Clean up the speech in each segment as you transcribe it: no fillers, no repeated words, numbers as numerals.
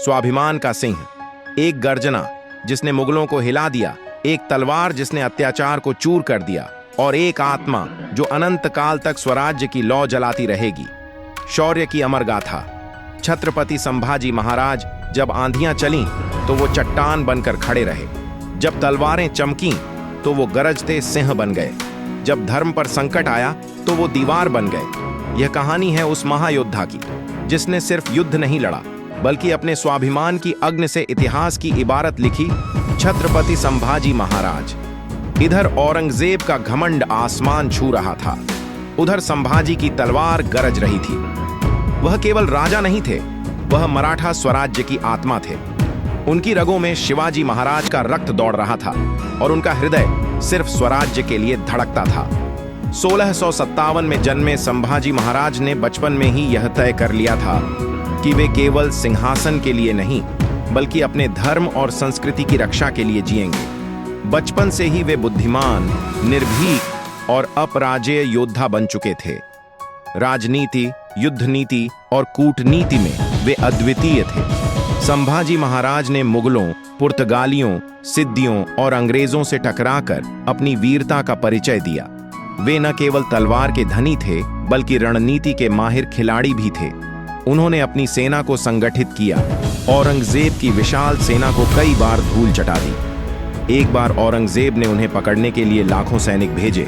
स्वाभिमान का सिंह, एक गर्जना जिसने मुगलों को हिला दिया, एक तलवार जिसने अत्याचार को चूर कर दिया, और एक आत्मा जो अनंत काल तक स्वराज्य की लौ जलाती रहेगी। शौर्य की अमर गाथा। छत्रपति संभाजी महाराज जब आंधियां चलीं तो वो चट्टान बनकर खड़े रहे, जब तलवारें चमकीं तो वो गरजते सिंह बन गए, जब धर्म पर संकट आया तो वो दीवार बन गए। यह कहानी है उस महायोद्धा की जिसने सिर्फ युद्ध नहीं लड़ा बल्कि अपने स्वाभिमान की अग्नि से इतिहास की इबारत लिखी। छत्रपति संभाजी महाराज। इधर औरंगजेब का घमंड आसमान छू रहा था, उधर संभाजी की तलवार गरज रही थी। वह केवल राजा नहीं थे, वह मराठा स्वराज्य की आत्मा थे। उनकी रगों में शिवाजी महाराज का रक्त दौड़ रहा था और उनका हृदय सिर्फ स्वराज्य के लिए धड़कता था। 1657 में जन्मे संभाजी महाराज ने बचपन में ही यह तय कर लिया था कि वे केवल सिंहासन के लिए नहीं बल्कि अपने धर्म और संस्कृति की रक्षा के लिए जिएंगे। बचपन से ही वे बुद्धिमान, निर्भीक और अपराजेय योद्धा बन चुके थे। राजनीति, युद्ध नीति और कूटनीति में वे अद्वितीय थे। संभाजी महाराज ने मुगलों, पुर्तगालियों, सिद्दियों और अंग्रेजों से टकराकर अपनी वीरता का परिचय दिया। वे न केवल तलवार के धनी थे बल्कि रणनीति के माहिर खिलाड़ी भी थे। उन्होंने अपनी सेना को संगठित किया, औरंगजेब की विशाल सेना को कई बार धूल चटा दी। एक बार औरंगजेब ने उन्हें पकड़ने के लिए लाखों सैनिक भेजे,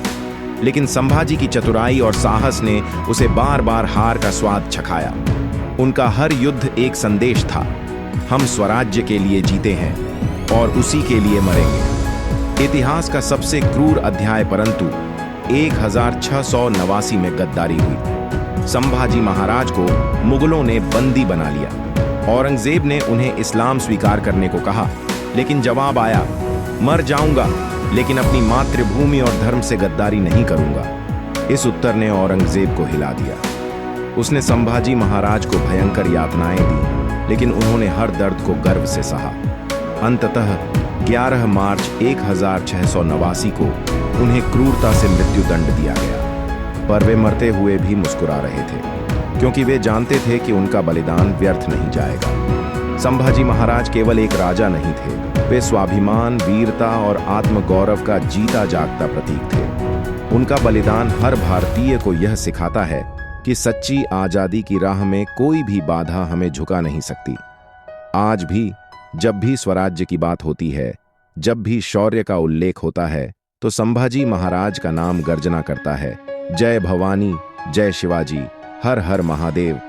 लेकिन संभाजी की चतुराई और साहस ने उसे बार बार हार का स्वाद चखाया। उनका हर युद्ध एक संदेश था, हम स्वराज्य के लिए जीते हैं और उसी के लिए मरेंगे। इतिहास का सबसे क्रूर अध्याय, परंतु 1689 में गद्दारी हुई। संभाजी महाराज को मुगलों ने बंदी बना लिया। औरंगजेब ने उन्हें इस्लाम स्वीकार करने को कहा, लेकिन जवाब आया, मर जाऊंगा लेकिन अपनी मातृभूमि और धर्म से गद्दारी नहीं करूंगा। इस उत्तर ने औरंगजेब को हिला दिया। उसने संभाजी महाराज को भयंकर यातनाएं दी, लेकिन उन्होंने हर दर्द को गर्व से सहा। अंततः 11 मार्च 1689 को उन्हें क्रूरता से मृत्युदंड दिया गया। पर वे मरते हुए भी मुस्कुरा रहे थे, क्योंकि वे जानते थे कि उनका बलिदान व्यर्थ नहीं जाएगा। संभाजी महाराज केवल एक राजा नहीं थे, वे स्वाभिमान, वीरता और आत्मगौरव का जीता जागता प्रतीक थे। उनका बलिदान हर भारतीय को यह सिखाता है कि सच्ची आजादी की राह में कोई भी बाधा हमें झुका नहीं सकती। आज भी जब भी स्वराज्य की बात होती है, जब भी शौर्य का उल्लेख होता है, तो संभाजी महाराज का नाम गर्जना करता है, जय भवानी, जय शिवाजी, हर हर महादेव।